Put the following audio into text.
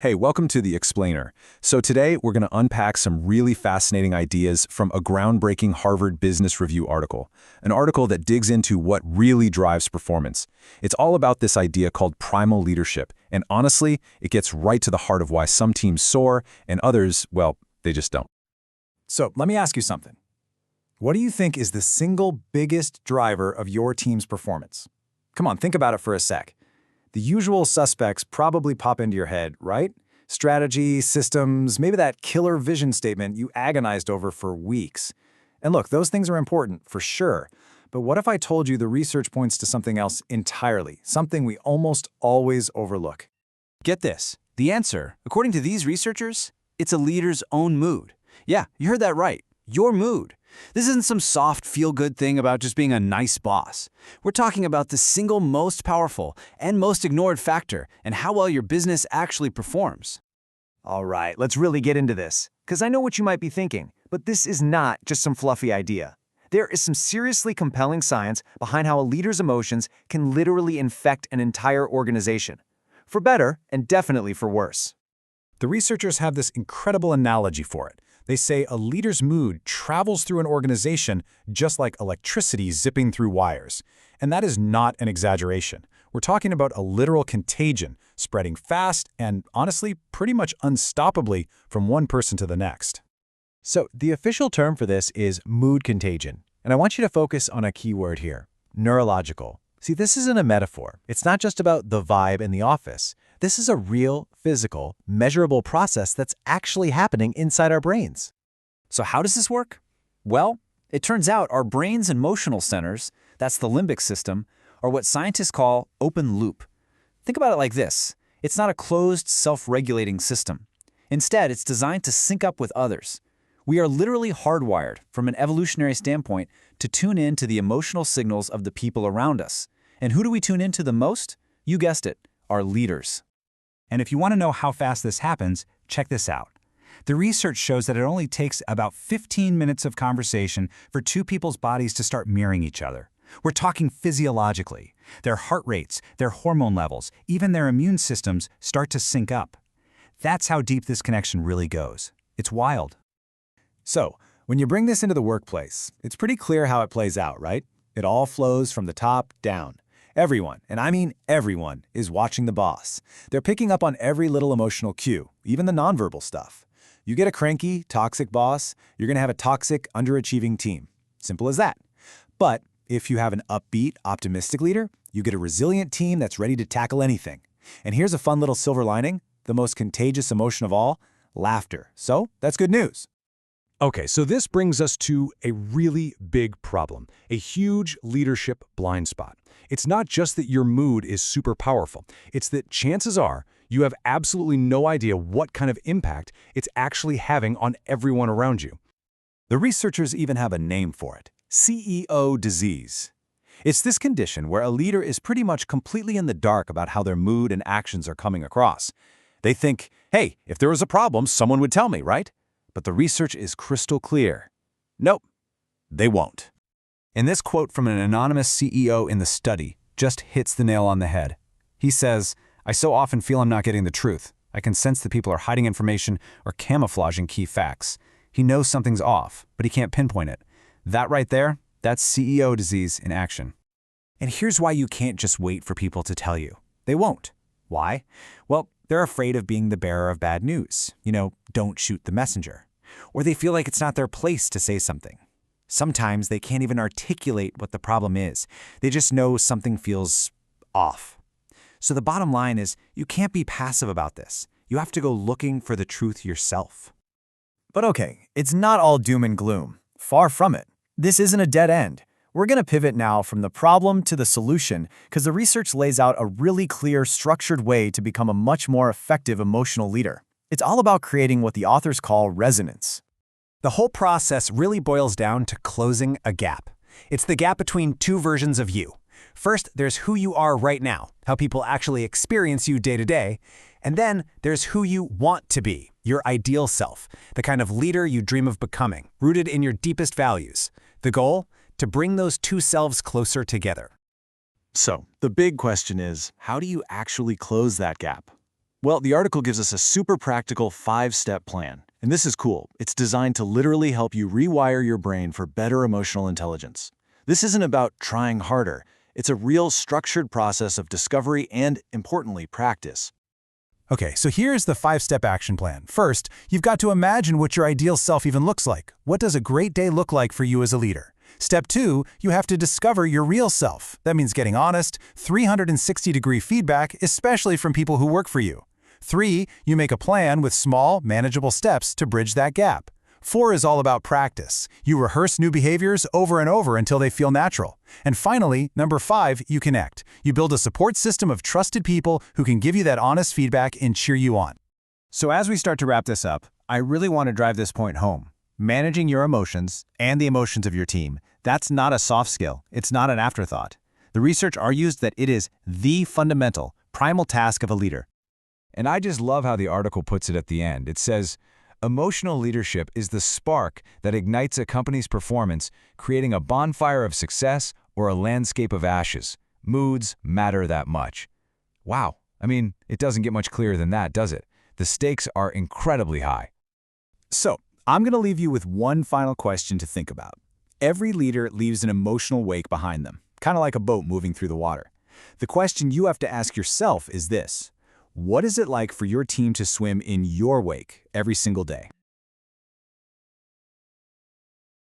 Hey, welcome to The Explainer. So today we're going to unpack some really fascinating ideas from a groundbreaking Harvard Business Review article, an article that digs into what really drives performance. It's all about this idea called primal leadership, and honestly, it gets right to the heart of why some teams soar and others, well, they just don't. So let me ask you something. What do you think is the single biggest driver of your team's performance? Come on, think about it for a sec. The usual suspects probably pop into your head, right? Strategy, systems, maybe that killer vision statement you agonized over for weeks. And look, those things are important, for sure. But what if I told you the research points to something else entirely, something we almost always overlook? Get this. The answer, according to these researchers, it's a leader's own mood. Yeah, you heard that right. Your mood. This isn't some soft, feel-good thing about just being a nice boss. We're talking about the single most powerful and most ignored factor and how well your business actually performs. All right, let's really get into this, because I know what you might be thinking, but this is not just some fluffy idea. There is some seriously compelling science behind how a leader's emotions can literally infect an entire organization. For better, and definitely for worse. The researchers have this incredible analogy for it. They say a leader's mood travels through an organization just like electricity zipping through wires. And that is not an exaggeration. We're talking about a literal contagion spreading fast and, honestly, pretty much unstoppably from one person to the next. So, the official term for this is mood contagion. And I want you to focus on a key word here, neurological. See, this isn't a metaphor. It's not just about the vibe in the office. This is a real, physical, measurable process that's actually happening inside our brains. So how does this work? Well, it turns out our brain's emotional centers, that's the limbic system, are what scientists call open loop. Think about it like this. It's not a closed, self-regulating system. Instead, it's designed to sync up with others. We are literally hardwired, from an evolutionary standpoint, to tune in to the emotional signals of the people around us. And who do we tune into the most? You guessed it, our leaders. And if you want to know how fast this happens, check this out. The research shows that it only takes about 15 minutes of conversation for two people's bodies to start mirroring each other. We're talking physiologically. Their heart rates, their hormone levels, even their immune systems start to sync up. That's how deep this connection really goes. It's wild. So, when you bring this into the workplace, it's pretty clear how it plays out, right? It all flows from the top down. Everyone, and I mean everyone, is watching the boss. They're picking up on every little emotional cue, even the nonverbal stuff. You get a cranky, toxic boss, you're going to have a toxic, underachieving team. Simple as that. But if you have an upbeat, optimistic leader, you get a resilient team that's ready to tackle anything. And here's a fun little silver lining, the most contagious emotion of all, laughter. So that's good news. Okay, so this brings us to a really big problem, a huge leadership blind spot. It's not just that your mood is super powerful. It's that chances are you have absolutely no idea what kind of impact it's actually having on everyone around you. The researchers even have a name for it, CEO disease. It's this condition where a leader is pretty much completely in the dark about how their mood and actions are coming across. They think, hey, if there was a problem, someone would tell me, right? But the research is crystal clear. Nope, they won't. And this quote from an anonymous CEO in the study just hits the nail on the head. He says, "I so often feel I'm not getting the truth. I can sense that people are hiding information or camouflaging key facts. He knows something's off, but he can't pinpoint it. That right there, that's CEO disease in action." And here's why you can't just wait for people to tell you. They won't. Why? Well, they're afraid of being the bearer of bad news. Don't shoot the messenger. Or they feel like it's not their place to say something. Sometimes they can't even articulate what the problem is. They just know something feels off. So the bottom line is, you can't be passive about this. You have to go looking for the truth yourself. But okay, it's not all doom and gloom. Far from it. This isn't a dead end. We're going to pivot now from the problem to the solution because the research lays out a really clear, structured way to become a much more effective emotional leader. It's all about creating what the authors call resonance. The whole process really boils down to closing a gap. It's the gap between two versions of you. First, there's who you are right now, how people actually experience you day to day. And then there's who you want to be, your ideal self, the kind of leader you dream of becoming, rooted in your deepest values. The goal? To bring those two selves closer together. So, the big question is, how do you actually close that gap? Well, the article gives us a super practical 5-step plan. And this is cool. It's designed to literally help you rewire your brain for better emotional intelligence. This isn't about trying harder. It's a real structured process of discovery and, importantly, practice. Okay, so here's the 5-step action plan. First, you've got to imagine what your ideal self even looks like. What does a great day look like for you as a leader? Step 2, you have to discover your real self. That means getting honest, 360-degree feedback, especially from people who work for you. 3, you make a plan with small, manageable steps to bridge that gap. 4 is all about practice. You rehearse new behaviors over and over until they feel natural. And finally, number 5, you connect. You build a support system of trusted people who can give you that honest feedback and cheer you on. So as we start to wrap this up, I really want to drive this point home. Managing your emotions and the emotions of your team, that's not a soft skill. It's not an afterthought. The research argues that it is the fundamental, primal task of a leader. And I just love how the article puts it at the end. It says, emotional leadership is the spark that ignites a company's performance, creating a bonfire of success or a landscape of ashes. Moods matter that much. Wow. I mean, it doesn't get much clearer than that, does it? The stakes are incredibly high. So, I'm going to leave you with one final question to think about. Every leader leaves an emotional wake behind them, kind of like a boat moving through the water. The question you have to ask yourself is this: what is it like for your team to swim in your wake every single day?